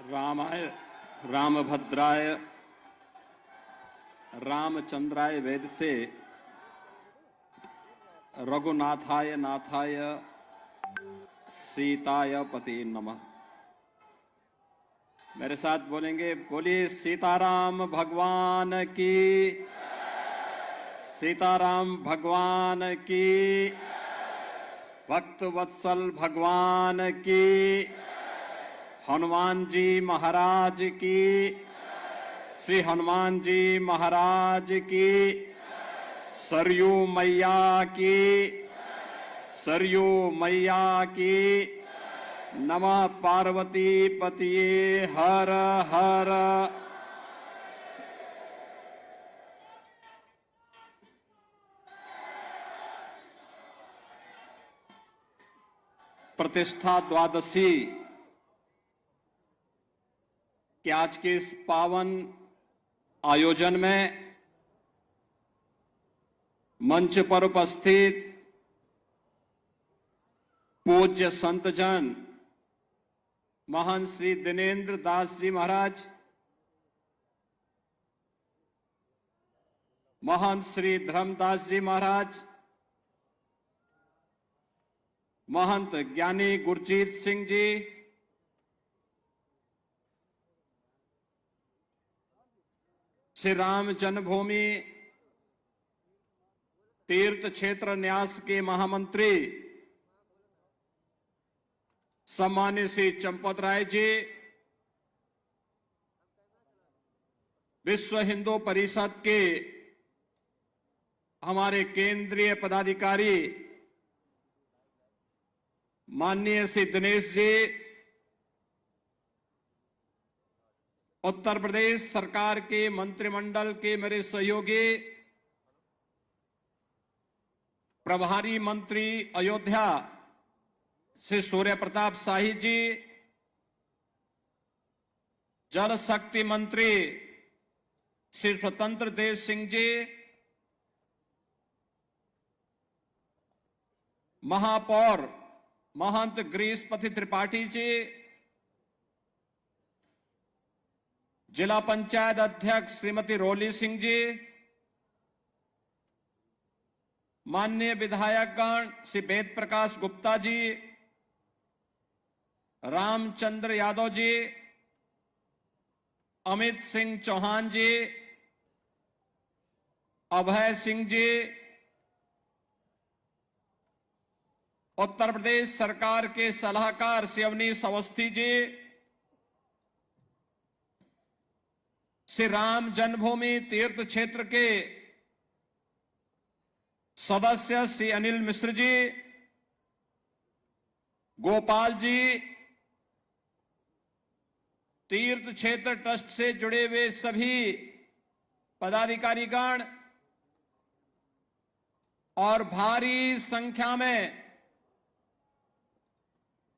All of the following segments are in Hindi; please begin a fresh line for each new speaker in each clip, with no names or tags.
रामाय रामभद्राय रामचंद्राय वेद से रघुनाथाय नाथाय सीताय पते नमः। मेरे साथ बोलेंगे, बोलिए सीताराम भगवान की, सीताराम भगवान की, भक्त वत्सल भगवान की, हनुमान जी महाराज की, श्री हनुमान जी महाराज की, सरयू मैया की, सरयू मैया की, नमः पार्वती पतिये हर हर। प्रतिष्ठा द्वादशी कि आज के इस पावन आयोजन में मंच पर उपस्थित पूज्य संतजन महंत श्री दिनेंद्र दास जी महाराज, महंत श्री धर्मदास जी महाराज, महंत ज्ञानी गुरजीत सिंह जी, श्री राम जन्मभूमि तीर्थ क्षेत्र न्यास के महामंत्री सम्मान्य श्री चंपत राय जी, विश्व हिंदू परिषद के हमारे केंद्रीय पदाधिकारी माननीय श्री दिनेश जी, उत्तर प्रदेश सरकार के मंत्रिमंडल के मेरे सहयोगी प्रभारी मंत्री अयोध्या श्री सूर्य प्रताप शाही जी, जल शक्ति मंत्री श्री स्वतंत्र देव सिंह जी, महापौर महंत गिरीशपति त्रिपाठी जी, जिला पंचायत अध्यक्ष श्रीमती रोली सिंह जी, माननीय विधायकगण श्री वेद प्रकाश गुप्ता जी, रामचंद्र यादव जी, अमित सिंह चौहान जी, अभय सिंह जी, उत्तर प्रदेश सरकार के सलाहकार श्री अवनीश अवस्थी जी, श्री राम जन्मभूमि तीर्थ क्षेत्र के सदस्य श्री अनिल मिश्र जी, गोपाल जी, तीर्थ क्षेत्र ट्रस्ट से जुड़े हुए सभी पदाधिकारीगण और भारी संख्या में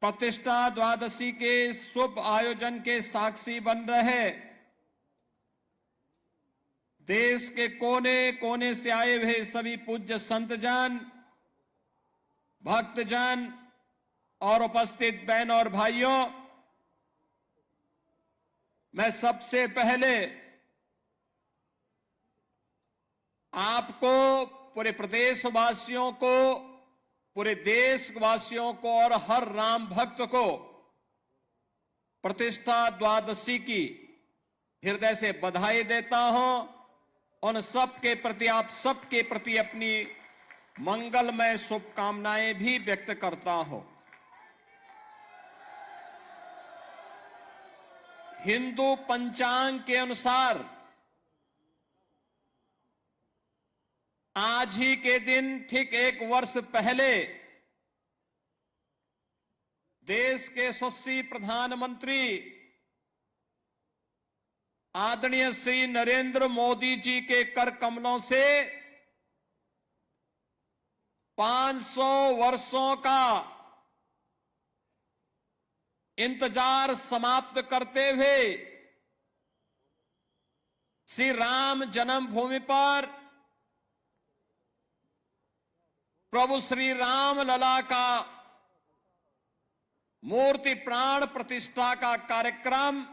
प्रतिष्ठा द्वादशी के शुभ आयोजन के साक्षी बन रहे देश के कोने कोने से आए हुए सभी पूज्य संतजन, भक्तजन और उपस्थित बहन और भाइयों, मैं सबसे पहले आपको, पूरे प्रदेशवासियों को, पूरे देशवासियों को और हर राम भक्त को प्रतिष्ठा द्वादशी की हृदय से बधाई देता हूं। उन सबके प्रति, आप सबके प्रति अपनी मंगलमय शुभकामनाएं भी व्यक्त करता हूं। हिंदू पंचांग के अनुसार आज ही के दिन ठीक 1 वर्ष पहले देश के यशस्वी प्रधानमंत्री आदरणीय श्री नरेंद्र मोदी जी के कर कमलों से 500 वर्षों का इंतजार समाप्त करते हुए श्री राम जन्मभूमि पर प्रभु श्री राम लला का मूर्ति प्राण प्रतिष्ठा का कार्यक्रम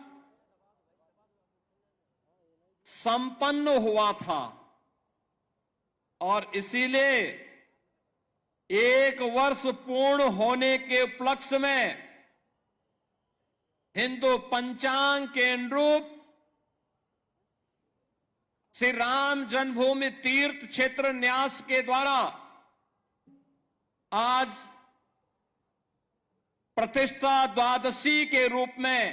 संपन्न हुआ था और इसीलिए 1 वर्ष पूर्ण होने के उपलक्ष्य में हिंदू पंचांग के अनुरूप श्री राम जन्मभूमि तीर्थ क्षेत्र न्यास के द्वारा आज प्रतिष्ठा द्वादशी के रूप में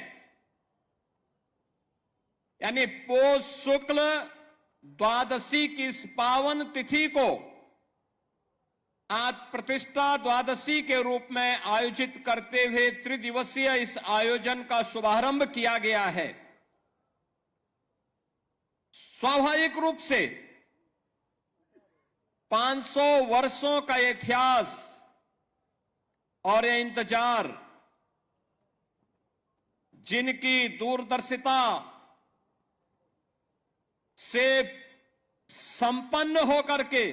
यानी पौष शुक्ल द्वादशी की इस पावन तिथि को आज प्रतिष्ठा द्वादशी के रूप में आयोजित करते हुए त्रिदिवसीय इस आयोजन का शुभारंभ किया गया है। स्वाभाविक रूप से 500 वर्षों का इतिहास और ये इंतजार, जिनकी दूरदर्शिता से संपन्न होकर के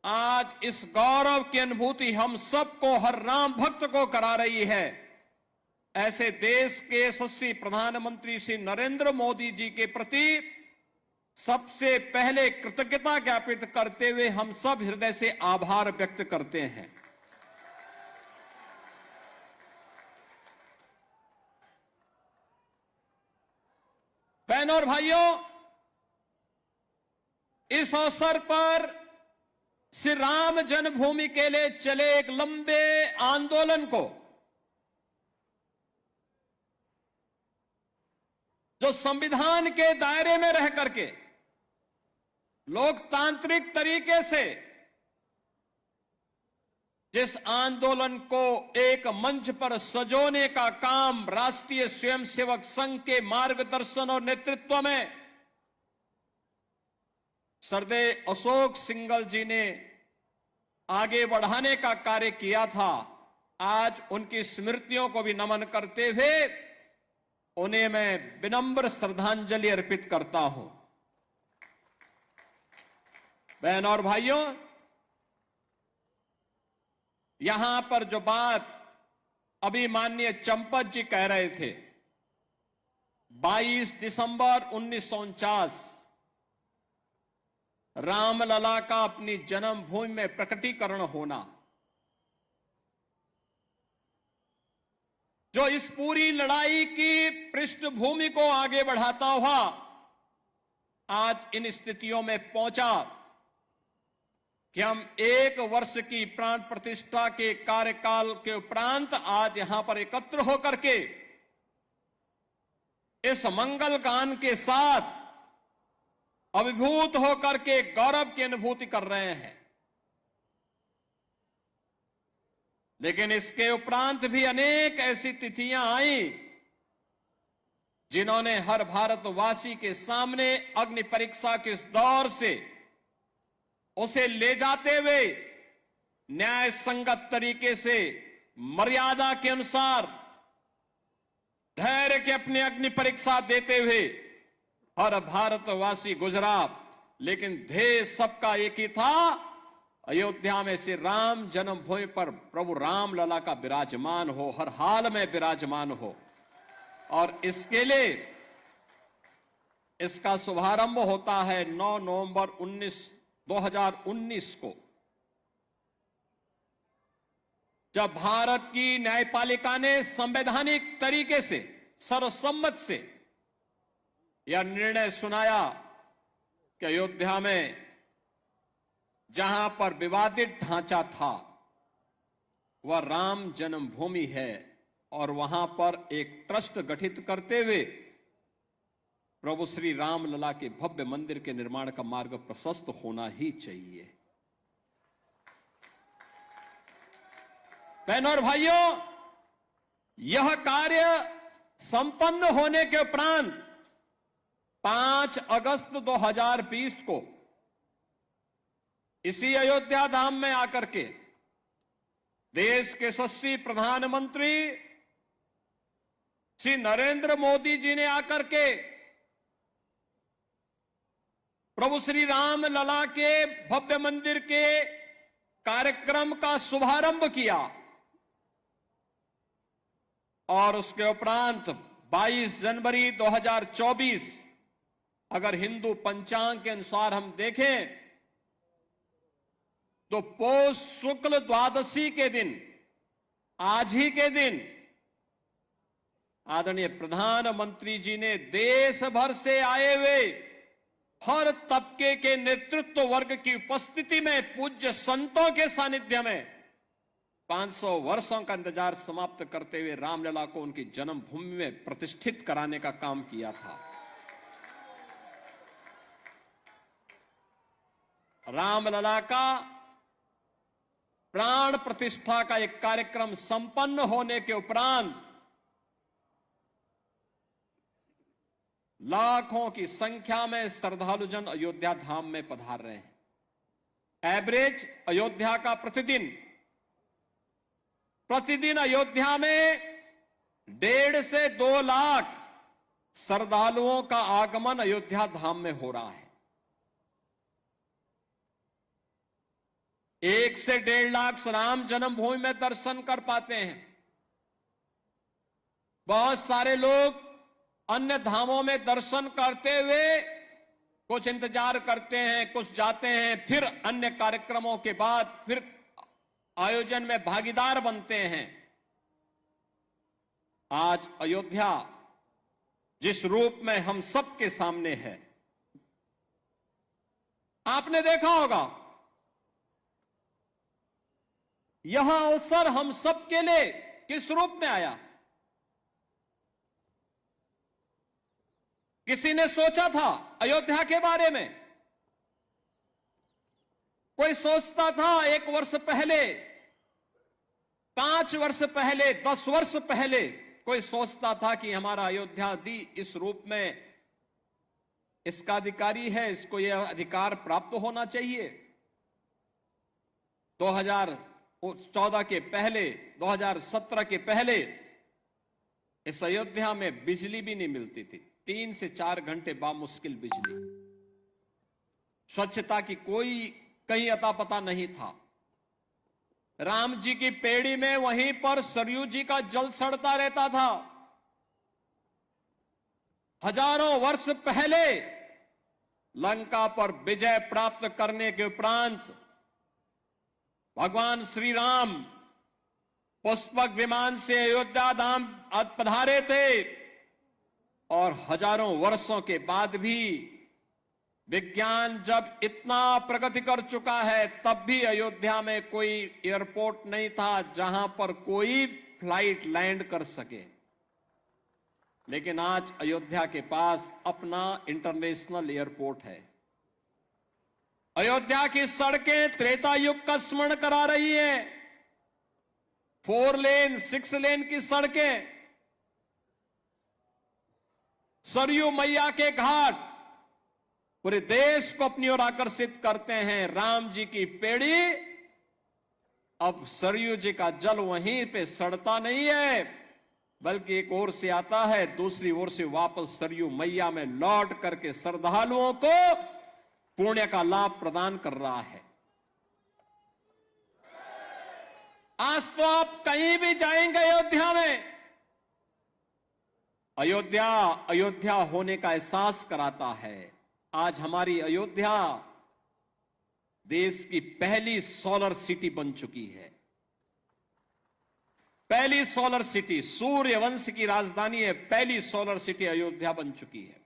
आज इस गौरव की अनुभूति हम सबको, हर राम भक्त को करा रही है, ऐसे देश के यशस्वी प्रधानमंत्री श्री नरेंद्र मोदी जी के प्रति सबसे पहले कृतज्ञता ज्ञापित करते हुए हम सब हृदय से आभार व्यक्त करते हैं। बहनों और भाइयों, इस अवसर पर श्री राम जन्मभूमि के लिए चले एक लंबे आंदोलन को, जो संविधान के दायरे में रह करके लोकतांत्रिक तरीके से जिस आंदोलन को एक मंच पर सजोने का काम राष्ट्रीय स्वयंसेवक संघ के मार्गदर्शन और नेतृत्व में सरदेव अशोक सिंघल जी ने आगे बढ़ाने का कार्य किया था, आज उनकी स्मृतियों को भी नमन करते हुए उन्हें मैं विनम्र श्रद्धांजलि अर्पित करता हूं। बहनों और भाइयों, यहां पर जो बात अभी माननीय चंपत जी कह रहे थे, 22 दिसंबर 1949 रामलला का अपनी जन्मभूमि में प्रकटीकरण होना, जो इस पूरी लड़ाई की पृष्ठभूमि को आगे बढ़ाता हुआ आज इन स्थितियों में पहुंचा कि हम 1 वर्ष की प्राण प्रतिष्ठा के कार्यकाल के उपरांत आज यहां पर एकत्र होकर के इस मंगल गान के साथ अभिभूत होकर के गौरव की अनुभूति कर रहे हैं। लेकिन इसके उपरांत भी अनेक ऐसी तिथियां आई जिन्होंने हर भारतवासी के सामने अग्नि परीक्षा के इस दौर से उसे ले जाते हुए न्याय संगत तरीके से मर्यादा के अनुसार धैर्य के अपनी अग्नि परीक्षा देते हुए हर भारतवासी गुजरा। लेकिन ध्येय सबका एक ही था, अयोध्या में श्री राम जन्मभूमि पर प्रभु राम लला का विराजमान हो, हर हाल में विराजमान हो। और इसके लिए इसका शुभारंभ होता है 9 नवंबर 2019 को, जब भारत की न्यायपालिका ने संवैधानिक तरीके से सर्वसम्मत से यह निर्णय सुनाया कि अयोध्या में जहां पर विवादित ढांचा था वह राम जन्मभूमि है और वहां पर एक ट्रस्ट गठित करते हुए प्रभु श्री राम लला के भव्य मंदिर के निर्माण का मार्ग प्रशस्त होना ही चाहिए। बहनों और भाइयों, यह कार्य संपन्न होने के उपरांत 5 अगस्त 2020 को इसी अयोध्या धाम में आकर के देश के यशस्वी प्रधानमंत्री श्री नरेंद्र मोदी जी ने आकर के प्रभु श्री राम लला के भव्य मंदिर के कार्यक्रम का शुभारंभ किया और उसके उपरांत 22 जनवरी 2024 अगर हिंदू पंचांग के अनुसार हम देखें तो पौष शुक्ल द्वादशी के दिन, आज ही के दिन, आदरणीय प्रधानमंत्री जी ने देश भर से आए हुए हर तबके के नेतृत्व वर्ग की उपस्थिति में पूज्य संतों के सानिध्य में 500 वर्षों का इंतजार समाप्त करते हुए रामलला को उनकी जन्मभूमि में प्रतिष्ठित कराने का काम किया था। रामलला का प्राण प्रतिष्ठा का एक कार्यक्रम संपन्न होने के उपरांत लाखों की संख्या में श्रद्धालु जन अयोध्या धाम में पधार रहे हैं। एवरेज अयोध्या का प्रतिदिन अयोध्या में 1.5 से 2 लाख श्रद्धालुओं का आगमन अयोध्या धाम में हो रहा है। 1 से 1.5 लाख राम जन्मभूमि में दर्शन कर पाते हैं। बहुत सारे लोग अन्य धामों में दर्शन करते हुए कुछ इंतजार करते हैं, कुछ जाते हैं, फिर अन्य कार्यक्रमों के बाद फिर आयोजन में भागीदार बनते हैं। आज अयोध्या जिस रूप में हम सबके सामने है, आपने देखा होगा, यह अवसर हम सबके लिए किस रूप में आया। किसी ने सोचा था अयोध्या के बारे में? कोई सोचता था 1 वर्ष पहले, 5 वर्ष पहले, 10 वर्ष पहले कोई सोचता था कि हमारा अयोध्या इस रूप में इसका अधिकारी है, इसको यह अधिकार प्राप्त होना चाहिए। 2014 के पहले, 2017 के पहले इस अयोध्या में बिजली भी नहीं मिलती थी। 3 से 4 घंटे बामुश्किल बिजली। स्वच्छता की कोई कहीं अता पता नहीं था। राम जी की पेड़ी में वहीं पर सरयू जी का जल सड़ता रहता था। हजारों वर्ष पहले लंका पर विजय प्राप्त करने के उपरांत भगवान श्री राम पुष्पक विमान से अयोध्या धाम पधारे थे और हजारों वर्षों के बाद भी विज्ञान जब इतना प्रगति कर चुका है, तब भी अयोध्या में कोई एयरपोर्ट नहीं था जहां पर कोई फ्लाइट लैंड कर सके। लेकिन आज अयोध्या के पास अपना इंटरनेशनल एयरपोर्ट है। अयोध्या की सड़कें त्रेता युग का स्मरण करा रही है। 4 लेन, 6 लेन की सड़कें, सरयू मैया के घाट पूरे देश को अपनी ओर आकर्षित करते हैं। राम जी की पेड़ी, अब सरयू जी का जल वहीं पे सड़ता नहीं है, बल्कि एक ओर से आता है, दूसरी ओर से वापस सरयू मैया में लौट करके श्रद्धालुओं को पुण्य का लाभ प्रदान कर रहा है। आज तो आप कहीं भी जाएंगे अयोध्या में, अयोध्या होने का एहसास कराता है। आज हमारी अयोध्या देश की पहली सोलर सिटी बन चुकी है। पहली सोलर सिटी, सूर्य वंश की राजधानी है, पहली सोलर सिटी अयोध्या बन चुकी है।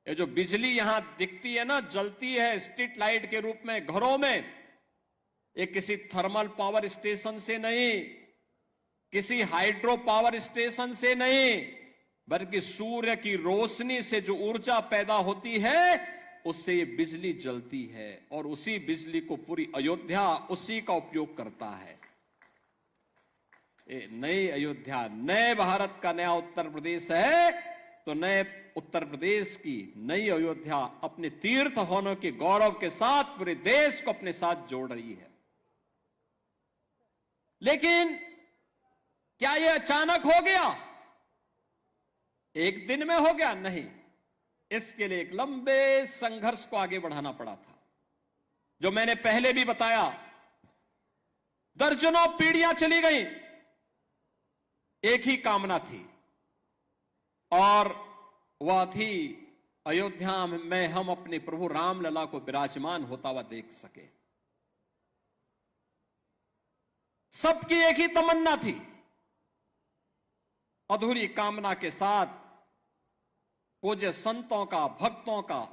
ये जो बिजली यहां दिखती है ना, जलती है स्ट्रीट लाइट के रूप में घरों में, ये किसी थर्मल पावर स्टेशन से नहीं, किसी हाइड्रो पावर स्टेशन से नहीं, बल्कि सूर्य की रोशनी से जो ऊर्जा पैदा होती है, उससे ये बिजली जलती है और उसी बिजली को पूरी अयोध्या उसी का उपयोग करता है। ये नई अयोध्या, नए भारत का नया उत्तर प्रदेश है, तो नए उत्तर प्रदेश की नई अयोध्या अपने तीर्थ होने के गौरव के साथ पूरे देश को अपने साथ जोड़ रही है। लेकिन क्या यह अचानक हो गया? एक दिन में हो गया? नहीं। इसके लिए एक लंबे संघर्ष को आगे बढ़ाना पड़ा था। जो मैंने पहले भी बताया, दर्जनों पीढ़ियां चली गई, एक ही कामना थी, और वह थी अयोध्या में हम अपने प्रभु रामलला को विराजमान होता हुआ देख सके। सबकी एक ही तमन्ना थी। अधूरी कामना के साथ पूज्य संतों का, भक्तों का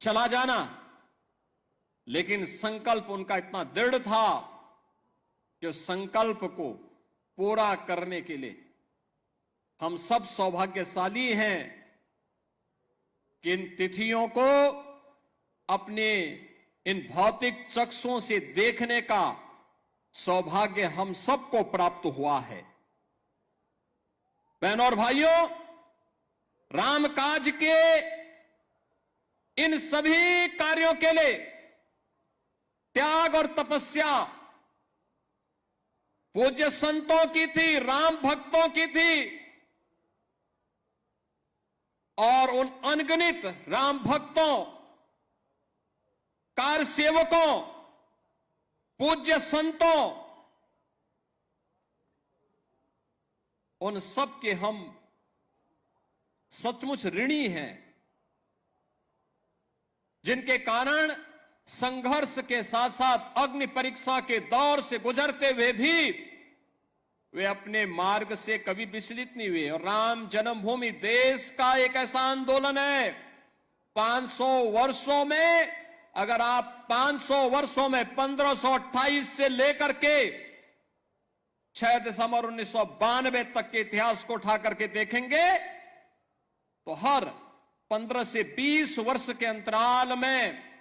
चला जाना, लेकिन संकल्प उनका इतना दृढ़ था कि उस संकल्प को पूरा करने के लिए हम सब सौभाग्यशाली हैं कि इन तिथियों को अपने इन भौतिक चक्षुओं से देखने का सौभाग्य हम सबको प्राप्त हुआ है। बहनों और भाइयों, रामकाज के इन सभी कार्यों के लिए त्याग और तपस्या पूज्य संतों की थी, राम भक्तों की थी, और उन अनगिनत राम भक्तों, कार सेवकों, पूज्य संतों, उन सब के हम सचमुच ऋणी हैं, जिनके कारण संघर्ष के साथ साथ अग्नि परीक्षा के दौर से गुजरते हुए भी वे अपने मार्ग से कभी विचलित नहीं हुए। और राम जन्मभूमि देश का एक ऐसा आंदोलन है, 500 वर्षों में, अगर आप 500 वर्षों में 1528 से लेकर के 6 दिसंबर 1992 तक के इतिहास को उठा करके देखेंगे तो हर 15 से 20 वर्ष के अंतराल में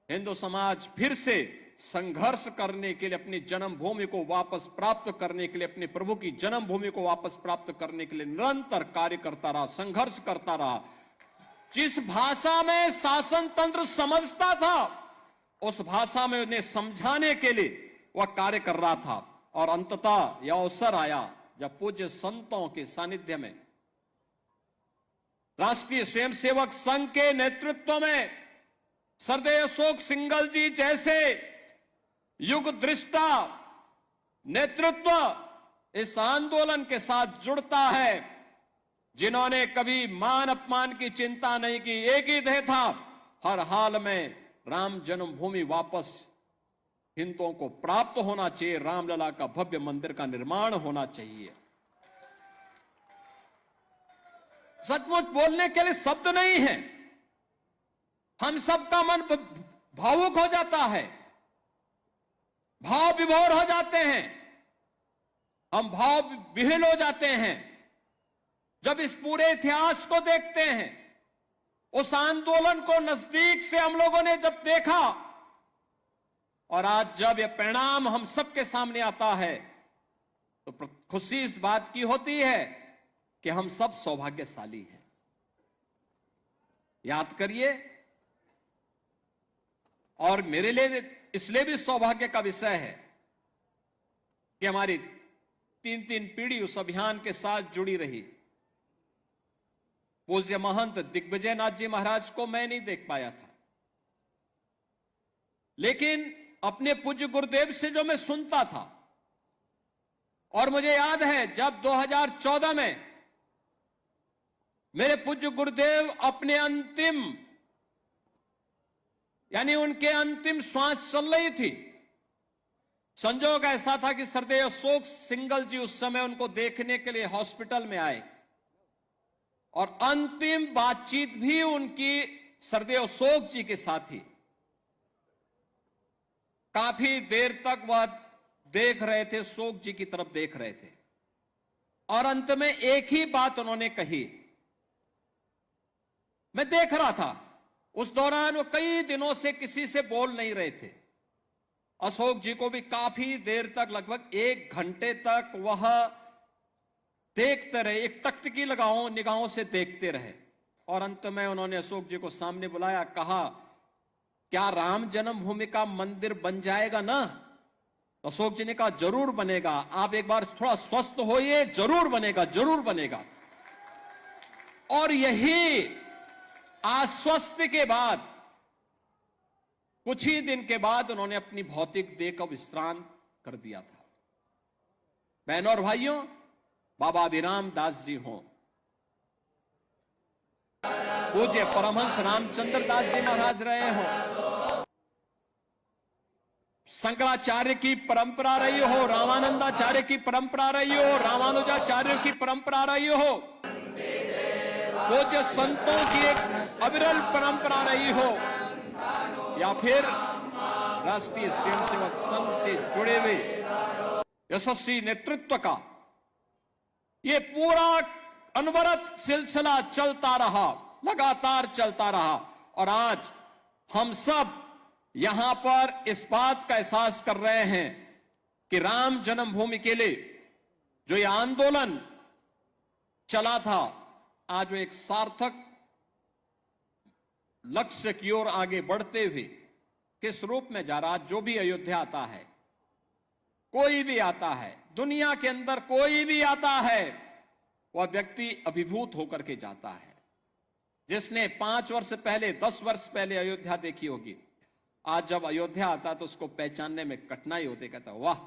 हिंदू समाज फिर से संघर्ष करने के लिए, अपनी जन्मभूमि को वापस प्राप्त करने के लिए, अपने प्रभु की जन्मभूमि को वापस प्राप्त करने के लिए निरंतर कार्य करता रहा, संघर्ष करता रहा। जिस भाषा में शासन तंत्र समझता था, उस भाषा में उन्हें समझाने के लिए वह कार्य कर रहा था। और अंततः यह अवसर आया जब पूज्य संतों के सानिध्य में राष्ट्रीय स्वयंसेवक संघ के नेतृत्व में सरदेव अशोक सिंघल जी जैसे युग दृष्टा नेतृत्व इस आंदोलन के साथ जुड़ता है, जिन्होंने कभी मान अपमान की चिंता नहीं की। एक ही ध्येय था, हर हाल में राम जन्मभूमि वापस हिंदुओं को प्राप्त होना चाहिए, रामलला का भव्य मंदिर का निर्माण होना चाहिए। सचमुच बोलने के लिए शब्द नहीं है, हम सबका मन भावुक हो जाता है, भाव विभोर हो जाते हैं, हम भाव विह्वल हो जाते हैं जब इस पूरे इतिहास को देखते हैं। उस आंदोलन को नजदीक से हम लोगों ने जब देखा और आज जब यह परिणाम हम सबके सामने आता है तो खुशी इस बात की होती है कि हम सब सौभाग्यशाली हैं। याद करिए, और मेरे लिए इसलिए भी सौभाग्य का विषय है कि हमारी 3 पीढ़ी उस अभियान के साथ जुड़ी रही। पूज्य महंत दिग्विजय नाथ जी महाराज को मैं नहीं देख पाया था, लेकिन अपने पूज्य गुरुदेव से जो मैं सुनता था, और मुझे याद है जब 2014 में मेरे पूज्य गुरुदेव अपने अंतिम, यानी उनके अंतिम श्वास चल रही थी, संजोग ऐसा था कि सरदेव अशोक सिंघल जी उस समय उनको देखने के लिए हॉस्पिटल में आए, और अंतिम बातचीत भी उनकी सरदेव अशोक जी के साथ ही। काफी देर तक वह देख रहे थे, अशोक जी की तरफ देख रहे थे, और अंत में एक ही बात उन्होंने कही। मैं देख रहा था उस दौरान वो कई दिनों से किसी से बोल नहीं रहे थे। अशोक जी को भी काफी देर तक, लगभग 1 घंटे तक वह देखते रहे, एक तख्तगी लगाओ निगाहों से देखते रहे, और अंत में उन्होंने अशोक जी को सामने बुलाया, कहा क्या राम जन्मभूमि का मंदिर बन जाएगा ना? अशोक जी ने कहा जरूर बनेगा, आप एक बार थोड़ा स्वस्थ होइए, जरूर बनेगा, जरूर बनेगा। और यही आश्वस्त के बाद कुछ ही दिन के बाद उन्होंने अपनी भौतिक देह का विश्राम कर दिया था। बहनों और भाइयों, बाबा अभिराम दास जी हों, पूज्य परमहंस रामचंद्र दास जी महाराज रहे हों, शंकराचार्य की परंपरा रही हो, रामानंदाचार्य की परंपरा रही हो, रामानुजाचार्य की परंपरा रही हो, पूज्य संतों की एक अविरल परंपरा रही हो, या फिर राष्ट्रीय स्वयंसेवक संघ से जुड़े हुए यशस्वी नेतृत्व का ये पूरा अनवरत सिलसिला चलता रहा, लगातार चलता रहा। और आज हम सब यहां पर इस बात का एहसास कर रहे हैं कि राम जन्मभूमि के लिए जो ये आंदोलन चला था, आज वो एक सार्थक लक्ष्य की ओर आगे बढ़ते हुए किस रूप में जा रहा। जो भी अयोध्या आता है, कोई भी आता है, दुनिया के अंदर कोई भी आता है, वह व्यक्ति अभिभूत होकर के जाता है। जिसने 5 वर्ष पहले, 10 वर्ष पहले अयोध्या देखी होगी, आज जब अयोध्या आता तो उसको पहचानने में कठिनाई होती। कहता वाह,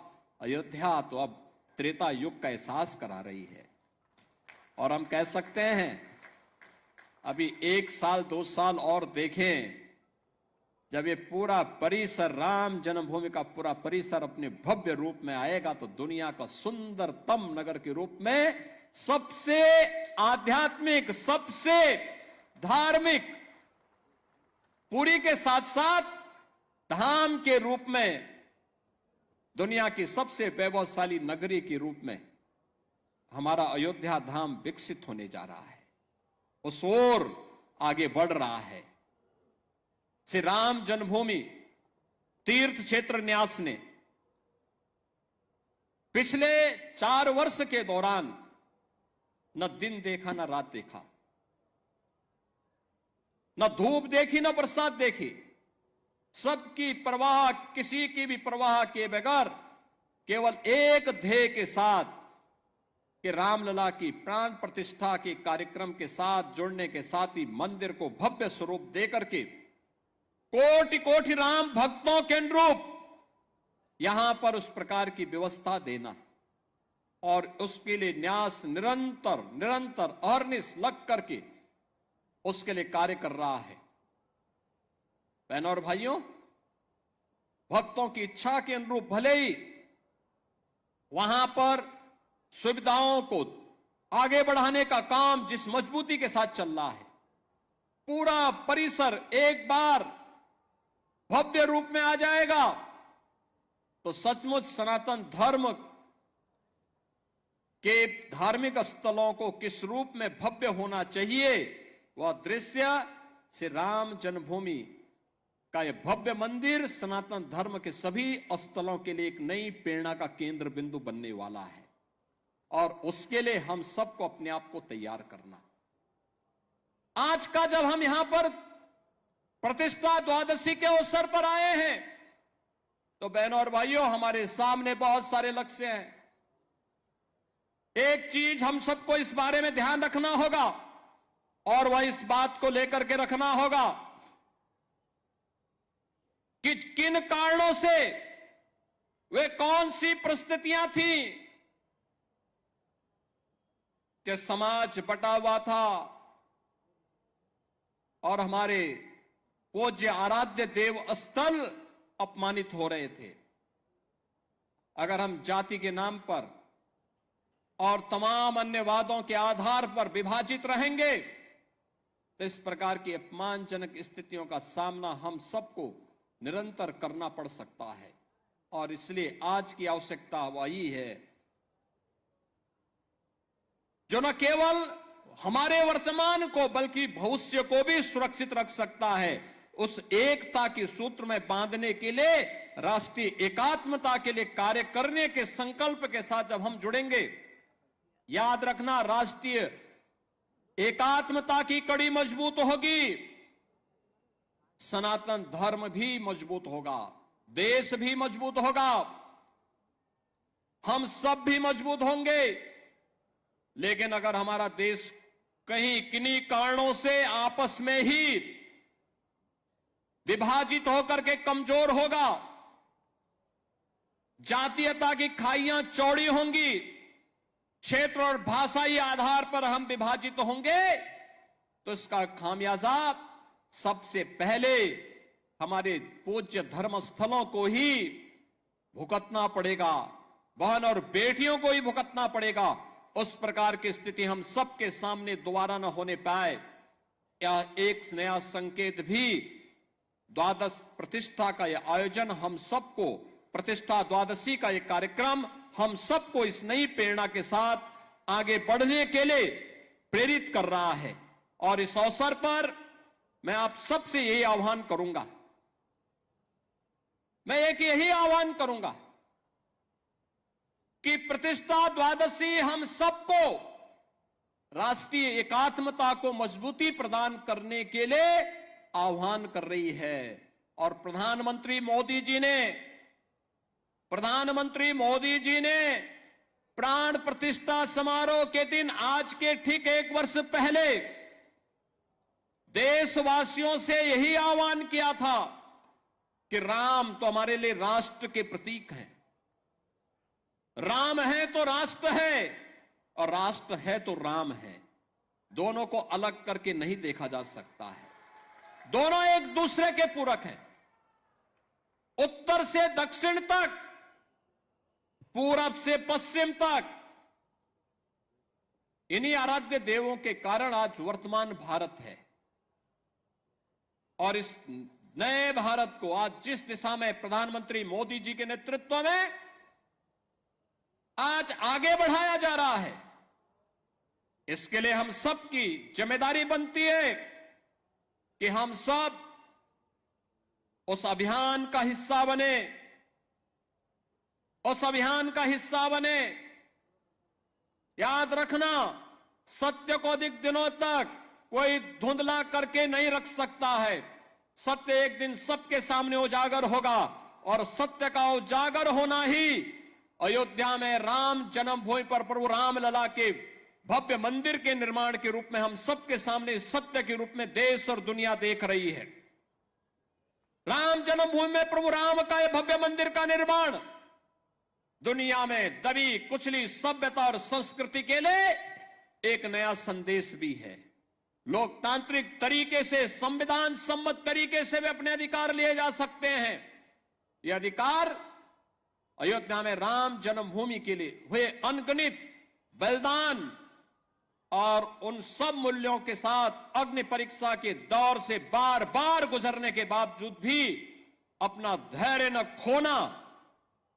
अयोध्या तो अब त्रेता युग का एहसास करा रही है। और हम कह सकते हैं अभी 1 साल 2 साल और देखें, जब ये पूरा परिसर, राम जन्मभूमि का पूरा परिसर अपने भव्य रूप में आएगा तो दुनिया का सुंदरतम नगर के रूप में, सबसे आध्यात्मिक, सबसे धार्मिक, पुरी के साथ साथ धाम के रूप में, दुनिया की सबसे वैभवशाली नगरी के रूप में हमारा अयोध्या धाम विकसित होने जा रहा है, उस ओर आगे बढ़ रहा है। श्री राम जन्मभूमि तीर्थ क्षेत्र न्यास ने पिछले 4 वर्ष के दौरान न दिन देखा, न रात देखा, न धूप देखी, न बरसात देखी, सबकी परवाह, किसी की भी परवाह किए बगैर केवल एक ध्येय के साथ कि रामलला की प्राण प्रतिष्ठा के कार्यक्रम के साथ जुड़ने के साथ ही मंदिर को भव्य स्वरूप देकर के कोटि कोटि राम भक्तों के अनुरूप यहां पर उस प्रकार की व्यवस्था देना, और उसके लिए न्यास निरंतर निरंतर अहर्निश लग करके उसके लिए कार्य कर रहा है। बहनों और भाइयों, भक्तों की इच्छा के अनुरूप भले ही वहां पर सुविधाओं को आगे बढ़ाने का काम जिस मजबूती के साथ चल रहा है, पूरा परिसर एक बार भव्य रूप में आ जाएगा तो सचमुच सनातन धर्म के धार्मिक स्थलों को किस रूप में भव्य होना चाहिए, वह दृश्य श्री राम जन्मभूमि का यह भव्य मंदिर सनातन धर्म के सभी स्थलों के लिए एक नई प्रेरणा का केंद्र बिंदु बनने वाला है। और उसके लिए हम सबको अपने आप को तैयार करना। आज का जब हम यहां पर प्रतिष्ठा द्वादशी के अवसर पर आए हैं तो बहनों और भाइयों, हमारे सामने बहुत सारे लक्ष्य हैं। एक चीज हम सबको इस बारे में ध्यान रखना होगा, और वह इस बात को लेकर के रखना होगा कि किन कारणों से, वे कौन सी परिस्थितियां थी कि समाज बटा हुआ था और हमारे पूज्य आराध्य देव स्थल अपमानित हो रहे थे। अगर हम जाति के नाम पर और तमाम अन्य वादों के आधार पर विभाजित रहेंगे तो इस प्रकार की अपमानजनक स्थितियों का सामना हम सबको निरंतर करना पड़ सकता है। और इसलिए आज की आवश्यकता वही है जो न केवल हमारे वर्तमान को बल्कि भविष्य को भी सुरक्षित रख सकता है। उस एकता के सूत्र में बांधने के लिए, राष्ट्रीय एकात्मता के लिए कार्य करने के संकल्प के साथ जब हम जुड़ेंगे, याद रखना, राष्ट्रीय एकात्मता की कड़ी मजबूत होगी, सनातन धर्म भी मजबूत होगा, देश भी मजबूत होगा, हम सब भी मजबूत होंगे। लेकिन अगर हमारा देश कहीं किन्हीं कारणों से आपस में ही विभाजित होकर के कमजोर होगा, जातीयता की खाइयां चौड़ी होंगी, क्षेत्र और भाषाई आधार पर हम विभाजित होंगे, तो इसका खामियाजा सबसे पहले हमारे पूज्य धर्म स्थलों को ही भुगतना पड़ेगा, बहन और बेटियों को ही भुगतना पड़ेगा। उस प्रकार की स्थिति हम सबके सामने दोबारा न होने पाए, यह एक नया संकेत भी द्वादश प्रतिष्ठा का यह आयोजन हम सबको, प्रतिष्ठा द्वादशी का यह कार्यक्रम हम सबको इस नई प्रेरणा के साथ आगे बढ़ने के लिए प्रेरित कर रहा है। और इस अवसर पर मैं आप सबसे यही आह्वान करूंगा, मैं यही आह्वान करूंगा कि प्रतिष्ठा द्वादशी हम सबको राष्ट्रीय एकात्मता को मजबूती प्रदान करने के लिए आह्वान कर रही है। और प्रधानमंत्री मोदी जी ने प्राण प्रतिष्ठा समारोह के दिन आज के ठीक 1 वर्ष पहले देशवासियों से यही आह्वान किया था कि राम तो हमारे लिए राष्ट्र के प्रतीक हैं, राम है तो राष्ट्र है और राष्ट्र है तो राम है, दोनों को अलग करके नहीं देखा जा सकता है, दोनों एक दूसरे के पूरक हैं। उत्तर से दक्षिण तक, पूरब से पश्चिम तक, इन्हीं आराध्य देवों के कारण आज वर्तमान भारत है। और इस नए भारत को आज जिस दिशा में प्रधानमंत्री मोदी जी के नेतृत्व में आज आगे बढ़ाया जा रहा है, इसके लिए हम सबकी जिम्मेदारी बनती है कि हम सब उस अभियान का हिस्सा बने, उस अभियान का हिस्सा बने। याद रखना, सत्य को अधिक दिनों तक कोई धुंधला करके नहीं रख सकता है। सत्य एक दिन सबके सामने उजागर होगा और सत्य का उजागर होना ही अयोध्या में राम जन्मभूमि पर प्रभु रामलला के भव्य मंदिर के निर्माण के रूप में हम सबके सामने सत्य के रूप में देश और दुनिया देख रही है। राम जन्मभूमि में प्रभु राम का यह भव्य मंदिर का निर्माण दुनिया में दबी कुचली सभ्यता और संस्कृति के लिए एक नया संदेश भी है। लोकतांत्रिक तरीके से, संविधान सम्मत तरीके से वे अपने अधिकार लिए जा सकते हैं। यह अधिकार अयोध्या में राम जन्मभूमि के लिए हुए अनगिनत बलिदान और उन सब मूल्यों के साथ अग्नि परीक्षा के दौर से बार बार गुजरने के बावजूद भी अपना धैर्य न खोना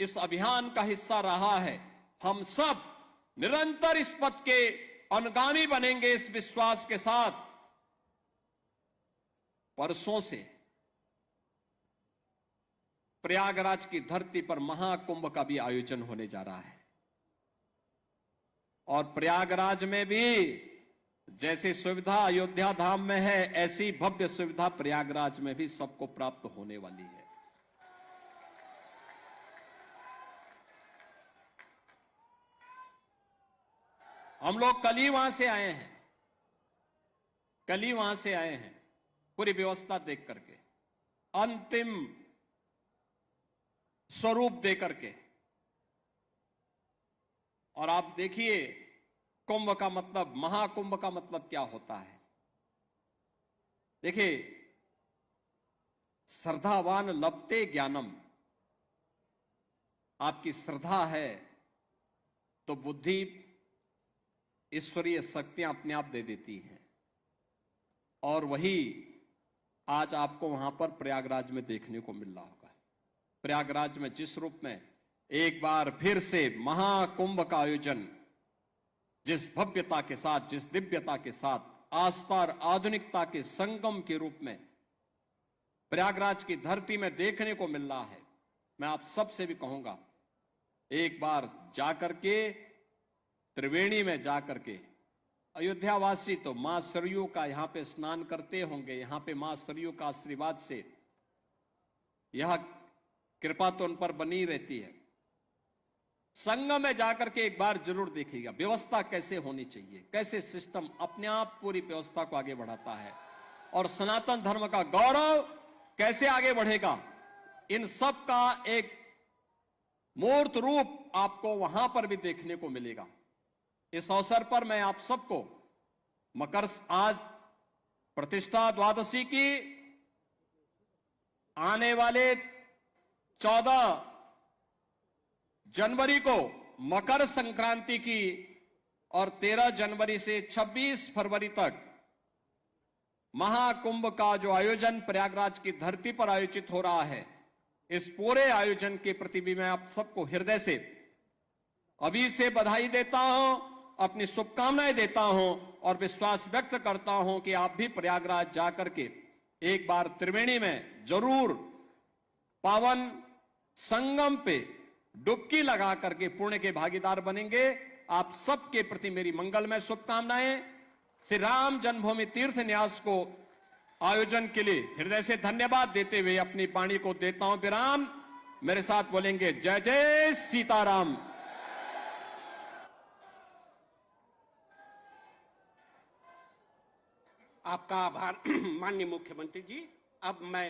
इस अभियान का हिस्सा रहा है। हम सब निरंतर इस पथ के अनुगामी बनेंगे, इस विश्वास के साथ। परसों से प्रयागराज की धरती पर महाकुंभ का भी आयोजन होने जा रहा है और प्रयागराज में भी जैसी सुविधा अयोध्या धाम में है, ऐसी भव्य सुविधा प्रयागराज में भी सबको प्राप्त होने वाली है। हम लोग कल ही वहां से आए हैं, पूरी व्यवस्था देख करके, अंतिम स्वरूप दे करके। और आप देखिए, कुंभ का मतलब, महाकुंभ का मतलब क्या होता है। देखिए, श्रद्धावान लभते ज्ञानम, आपकी श्रद्धा है तो बुद्धि, ईश्वरीय शक्तियां अपने आप दे देती हैं। और वही आज आपको वहां पर प्रयागराज में देखने को मिल रहा होगा। प्रयागराज में जिस रूप में एक बार फिर से महाकुंभ का आयोजन, जिस भव्यता के साथ, जिस दिव्यता के साथ, आस्था और आधुनिकता के संगम के रूप में प्रयागराज की धरती में देखने को मिल रहा है, मैं आप सबसे भी कहूंगा, एक बार जाकर के, त्रिवेणी में जाकर के, अयोध्यावासी तो मां सरयू का यहां पे स्नान करते होंगे, यहां पे मां सरयू का आशीर्वाद से यह कृपा तो उन पर बनी रहती है। संगम में जाकर के एक बार जरूर देखिएगा व्यवस्था कैसे होनी चाहिए, कैसे सिस्टम अपने आप पूरी व्यवस्था को आगे बढ़ाता है और सनातन धर्म का गौरव कैसे आगे बढ़ेगा। इन सब का एक मूर्त रूप आपको वहां पर भी देखने को मिलेगा। इस अवसर पर मैं आप सबको आज प्रतिष्ठा द्वादशी की आने वाले 14 जनवरी को मकर संक्रांति की और 13 जनवरी से 26 फरवरी तक महाकुंभ का जो आयोजन प्रयागराज की धरती पर आयोजित हो रहा है, इस पूरे आयोजन के प्रति भी मैं आप सबको हृदय से अभी से बधाई देता हूं, अपनी शुभकामनाएं देता हूं और विश्वास व्यक्त करता हूं कि आप भी प्रयागराज जाकर के एक बार त्रिवेणी में जरूर पावन संगम पे डुबकी लगा करके पुण्य के भागीदार बनेंगे। आप सबके प्रति मेरी मंगलमय शुभकामनाएं। श्री राम जन्मभूमि तीर्थ न्यास को आयोजन के लिए हृदय से धन्यवाद देते हुए अपनी वाणी को देता हूं विराम। मेरे साथ बोलेंगे जय जय सीताराम।
आपका आभार माननीय मुख्यमंत्री जी। अब मैं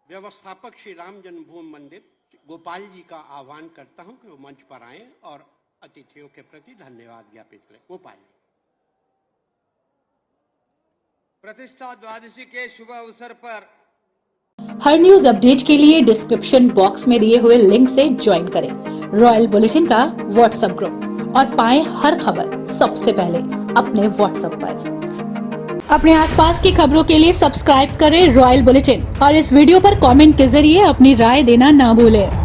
व्यवस्थापक श्री राम जन्मभूमि मंदिर गोपाल जी का आह्वान करता हूं कि वो मंच पर आएं और अतिथियों के प्रति धन्यवाद ज्ञापित करें। गोपाल जी।
प्रतिष्ठा द्वादशी के शुभ अवसर पर
हर न्यूज अपडेट के लिए डिस्क्रिप्शन बॉक्स में दिए हुए लिंक से ज्वाइन करें रॉयल बुलेटिन का व्हाट्सएप ग्रुप और पाएं हर खबर सबसे पहले अपने व्हाट्सएप पर। अपने आसपास की खबरों के लिए सब्सक्राइब करें रॉयल बुलेटिन और इस वीडियो पर कमेंट के जरिए अपनी राय देना ना भूलें।